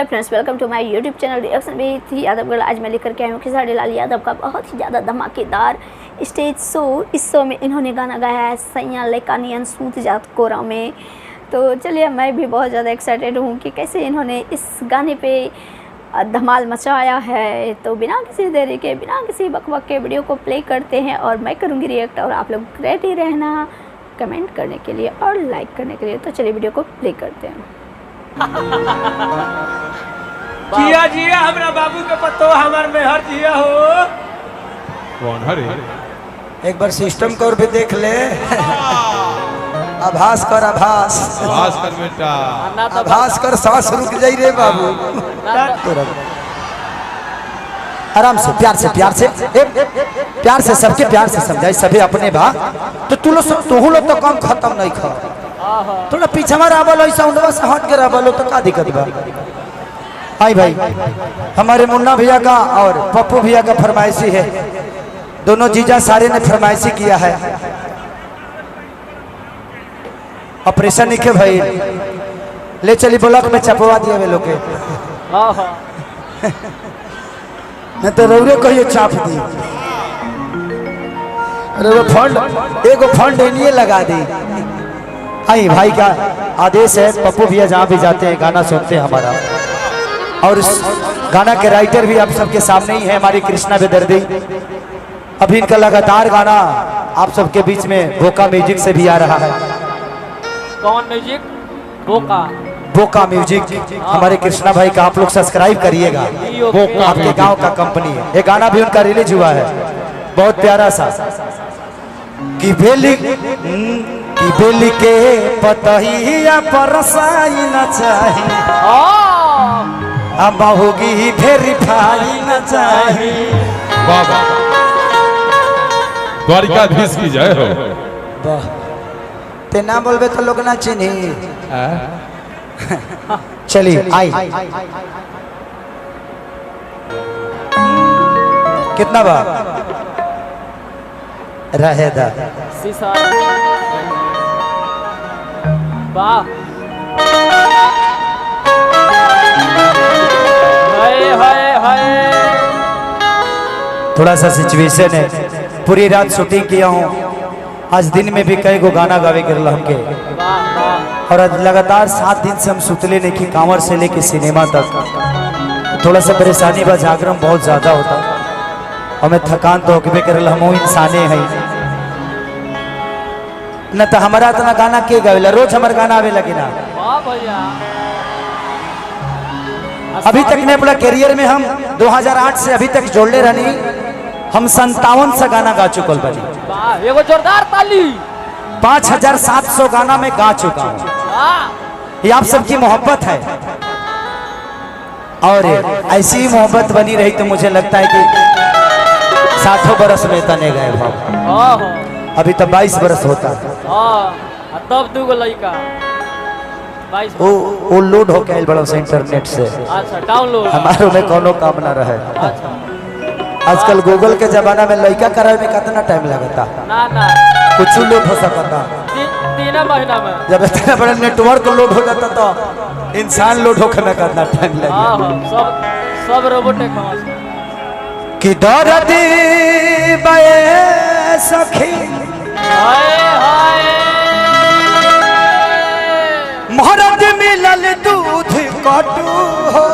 Hello friends, welcome to my YouTube channel reaction with Yadavgarh. आज मैं लेकर के आई हूँ खेसारी लाल यादव का बहुत ही ज़्यादा धमाकेदार स्टेज शो। इस शो में इन्होंने गाना गाया है सैया लेकानियन सूत जात कोरा में। तो चलिए, मैं भी बहुत ज़्यादा एक्साइटेड हूँ कि कैसे इन्होंने इस गाने पे धमाल मचाया है। तो बिना किसी देरी के, बिना किसी बकबक के वीडियो को प्ले करते हैं और मैं करूँगी रिएक्ट, और आप लोग रेडी रहना कमेंट करने के लिए और लाइक करने के लिए। तो चलिए वीडियो को प्ले करते हैं। जिया जिया हमरा बाबू के पतो हमार मेहर जिया हो। कौन हरे? एक बार सिस्टम को भी देख ले। आभास कर, आभास कर बेटा, आभास कर, सांस रुक जाई रे बाबू। आराम से, प्यार से, प्यार से, प्यार से, सबके प्यार से समझाई। सभी अपने बा तो तू लोग तो काम खत्म नहीं खा। थोड़ा पीछे में रावलो, साउंडवा से हट के रावलो तो का दिक्कत बा। हाय भाई, हमारे मुन्ना भैया का और पप्पू भैया का फरमाइशी है। दोनों जीजा सारे ने फरमाइशी किया है। ऑपरेशन नहीं के भाई, ले चली ब्लॉक में चपवा दिया वे लोग के। मैं तो रौरे कहिए चाप दी। अरे वो फंड, एगो फंड इन्हीं लगा दी। आई भाई का आदेश है, पप्पू भैया जहाँ भी जाते हैं गाना सुनते हैं हमारा। और इस गाना के राइटर भी आप सबके सामने ही है, हमारी कृष्णा बेदर्दी। अभी इनका लगातार गाना आप सबके बीच में बोका म्यूजिक से भी आ रहा है। कौन म्यूजिक? बोका, बोका म्यूजिक हमारे कृष्णा भाई का। आप लोग सब्सक्राइब करिएगा, आपके गांव का कंपनी है। ये गाना भी उनका रिलीज हुआ है, बहुत प्यारा सा। कि बेली के पतहिया परसाई न चाही, अब होगी वेरीफाई न चाही। बाबा द्वारिकाधीश की जय हो। वाह, ते ना बोलबे तो लोग ना चिन्ही। चलिए आई, कितना बा रहेदा सीसा वाह, हाय हाय हाय। थोड़ा सा सिचुएशन है, पूरी रात शूटिंग किया हूँ। आज दिन में भी कई गो गाना गावे कर हमके, और आज लगातार 7 दिन से हम सुतले नहीं की, कांवर से लेके सिनेमा तक। थोड़ा सा परेशानी बा, जागरण बहुत ज्यादा होता, हमें थकान तो होके कर। हम इंसाने हैं न, तो हमारा इतना गाना के गावेला, रोज हमारे गाना आवे लगे ना। अभी तक ने अपना करियर में हम 2008 से अभी तक जोड़ले रहनी, हम 57 से गाना गा चुकल बनी। एगो जोरदार ताली। 5700 गाना में गा चुका हूँ। ये आप सबकी मोहब्बत है, और ऐसी ही मोहब्बत बनी रही तो मुझे लगता है कि 60 बरस में तने गए भाव। अभी तो 22 बरस होता है। तब दूगो लड़का वो लोड हो के बड़ा से इंटरनेट से। अच्छा, डाउनलोड। हमारे में कोनो काम ना रहे। अच्छा, आजकल गूगल के जमाना में लड़का करावे में कितना टाइम लगता? ना कुछ लोड हो सकता। 3 महीना में जब इतना बड़ा नेटवर्क लोड हो जाता तो इंसान लोड होकर में कितना टाइम लगता? सब रोबोट कि दर्द बये सखी, हाय हाय। मोहरत मिलल दूध कटू हो,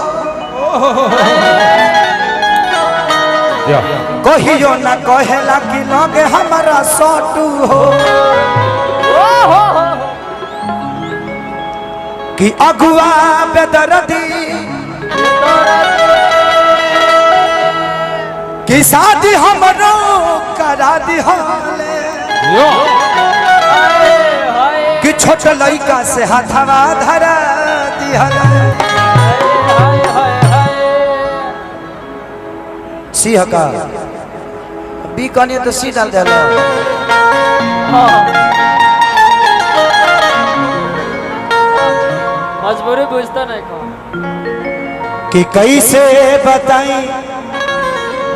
कहियो न कहेला कि लगे हमारा सटू हो। कि अगुआ बेदर्दी कि शादी हमरो करा दिहले, कि छोट लड़का से हाथवा धरा दिहले। सिंह का बी कहनी तो सी डाल दिया। मजबूरी बुझता नहीं कौन कि कैसे बताई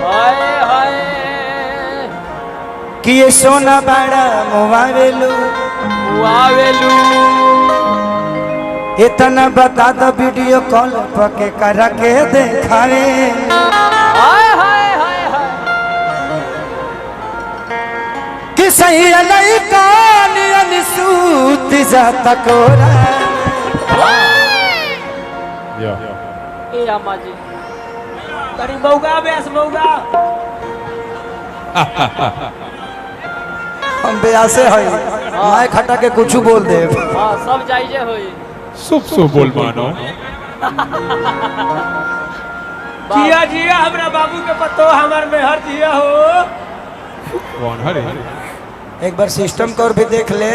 हाय हाय। कि ये सोना बड़ा मुआवेलू, इतना बता दो वीडियो कॉल पके करा के देखावे हाय हाय हाय हाय कि सही लइका नियन सूत जाता कोरा या ए अम्मा जी तरी मौगा बेस मौगा हम ब्यासे है मैं खटा के कुछ बोल दे हां सब जाइजे होई शुभ शुभ बोल मानो जिया जिया हमरा बाबू के पतो हमर मेहर जिया हो कौन हरे एक बार सिस्टम कर भी देख ले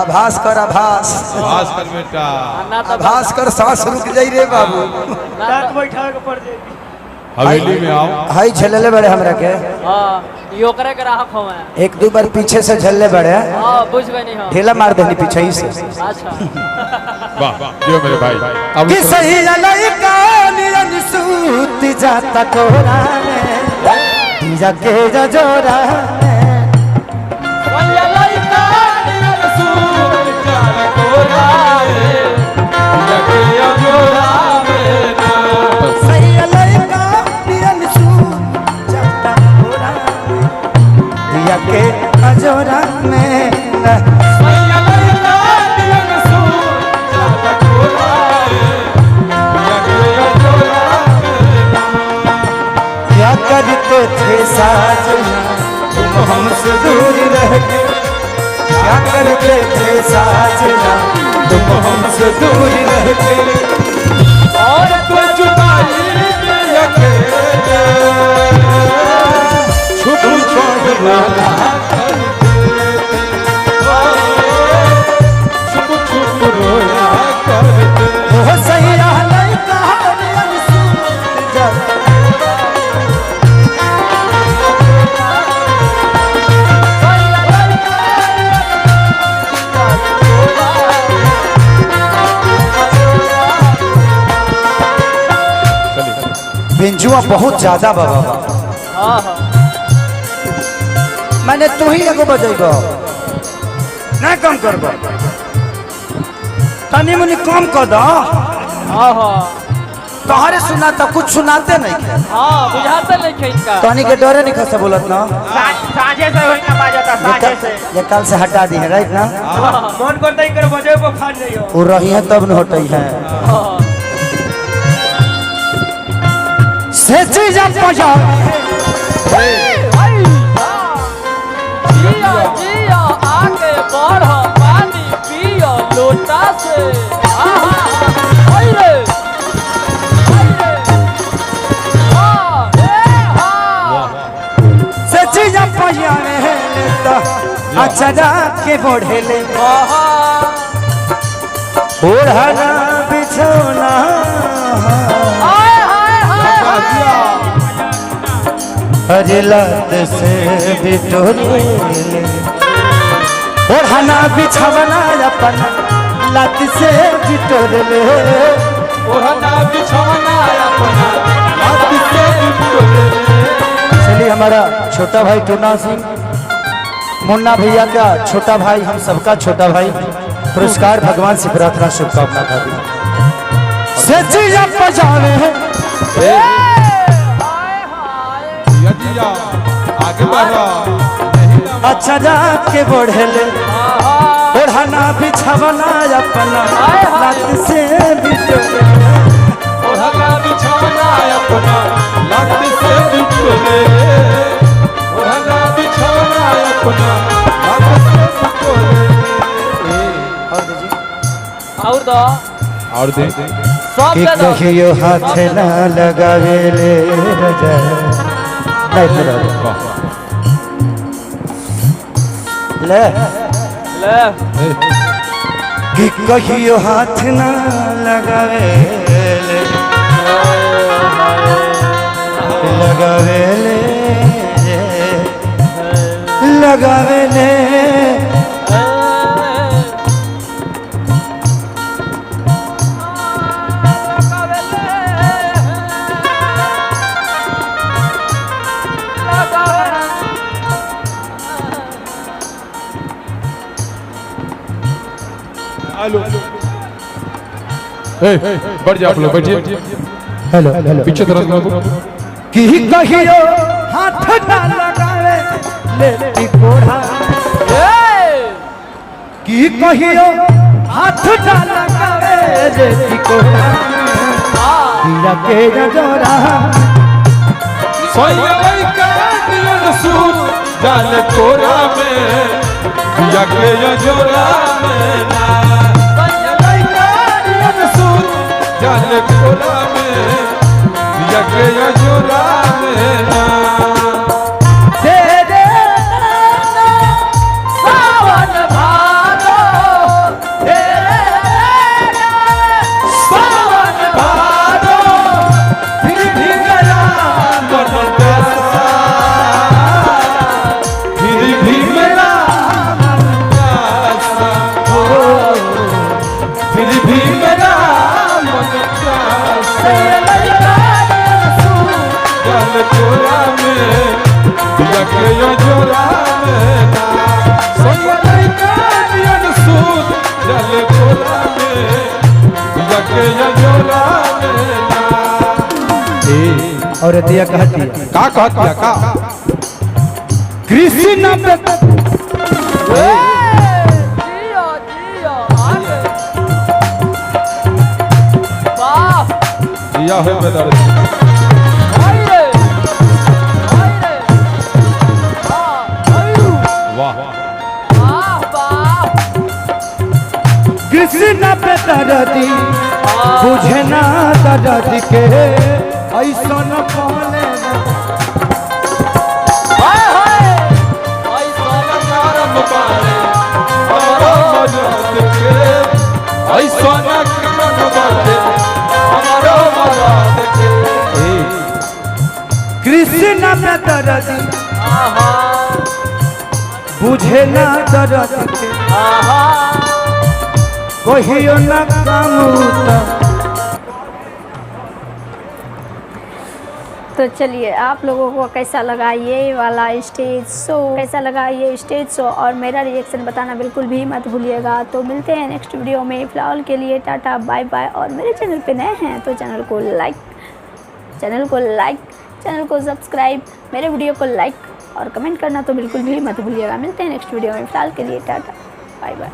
आभास कर आभास आवाज कर बेटा ना तो आभास कर सांस रुक जाई रे बाबू दांत बैठा के पड़ जाई हवेली में आओ हाई झलले बड़े हमरा के हां यो करे के राह खवा एक दो बार पीछे से झलले बड़े हां बुझ गए नहीं हां ढेला मार देनी पीछे ही से अच्छा वाह दियो मेरे भाई अब कि सही लइका नियन सूत जाता कोरा में दिया के जोरा वल्ला लइका नियर सूर चार कोरा लगे अजोरा मेरा सही लइका नियन सूत जाता कोरा में दिया के जोरा में वल्ला लइका नियर सूर चार कोरा लगे अजोरा क्या करते थे साजना तुम हमसे दूर रह के क्या करते थे साजना तुम हमसे दूर रह के और तो जुदाई में अकेले छुप छोड़ना छुप छुप रोया करते वो सही लइका नियन सूत जाता बिंजुआ बहुत ज्यादा बाबा हां हां मैंने तू ही एगो बजेगो ना कम करबो तनी मुनी कम कर दो हां हां तोहरे सुना तो कुछ सुनाते नहीं खे हां बुझाते नहीं खेत तनी के डरे नहीं खसे बोलत ना साझे से होई ना बाजता साझे से ये कल से हटा दी है राइट ना मन करता ही कर बजे को खा नहीं हो वो रही है तब न हटई है से चीज पजा जिया जिया आगे बढ़ पानी पियो लोटा से आहा ओए रे हां ए हां से चीज पजा में तो अचरा के बढ़ेले आहा ओढ़ना बिछौना हाय हाय हाय हरे लात से बिटोरे ओढ़ना बिछवना अपना लात से बिटोरे ओढ़ना बिछौना अपना हाथ से बिटोरे चलिए हमारा छोटा भाई टूना सिंह मुन्ना भैया का छोटा भाई हम सबका छोटा भाई पुरस्कार भगवान से प्रार्थना शुभकामना करती से जिया पजाने जिया जिया आगे बढ़ो अच्छा जाके बढ़ेले ओढ़ना बिछवना अपना लात से बिटोरे ओढ़ना बिछौना अपना लात से बिटोरे ओढ़ना बिछौना अपना लात से बिटोरे और दो और दे सब कि दे दो कहियो हाथ ना लगावे ले रजा नहीं तेरा वाह ले ले कि कहियो हाथ ना लगावे ले लगावे ले लगावे ले हेलो बढ़ जाओ आप लोग, बैठिए। हेलो हेलो पीछे तरफ लोग की कहियो हाथ ना लगावे ले कोढ़ा की कहियो हाथ ना लगावे ले कोढ़ा दिया के जोरा सोया लइका नियन सूत डाल कोरा में दिया के जोरा में ना सोया लइका नियन सूत डाल कोरा में दिया के जोरा में ना दे दे सावन भादो दे दे सावन भादो फिर भी गया मन प्यासा फिर भी मेरा मन प्यासा फिर भी मेरा मन प्यासा जल चोरा में दिया के जोरा में ना सोया लइका नियन सूत जल चोरा में दिया के जोरा में ना और दिया कहती है का कहतिया का कृष्ण पे जियो जियो आगे वाह दिया है बेदर्द आइए आइए आयु वाह वाह वाह कृष्ण पे दर्दी बुझे ना दर्द के ऐसा न कहले हाय हाय ऐसा करम बारे हमारा मजाक के ऐसा न करम बारे हमारा मजाक के कृष्ण पे दर्दी आहा बुझे ना दर्द के आहा कहियो न कामूत तो चलिए आप लोगों को कैसा लगा ये वाला स्टेज शो, कैसा लगा ये स्टेज शो और मेरा रिएक्शन बताना बिल्कुल भी मत भूलिएगा। तो मिलते हैं नेक्स्ट वीडियो में, फ़िलहाल के लिए टाटा बाय बाय। और मेरे चैनल पे नए हैं तो चैनल को लाइक चैनल को सब्सक्राइब, मेरे वीडियो को लाइक और कमेंट करना तो बिल्कुल भी मत भूलिएगा। मिलते हैं नेक्स्ट वीडियो में, फ़िलहाल के लिए टाटा बाय बाय।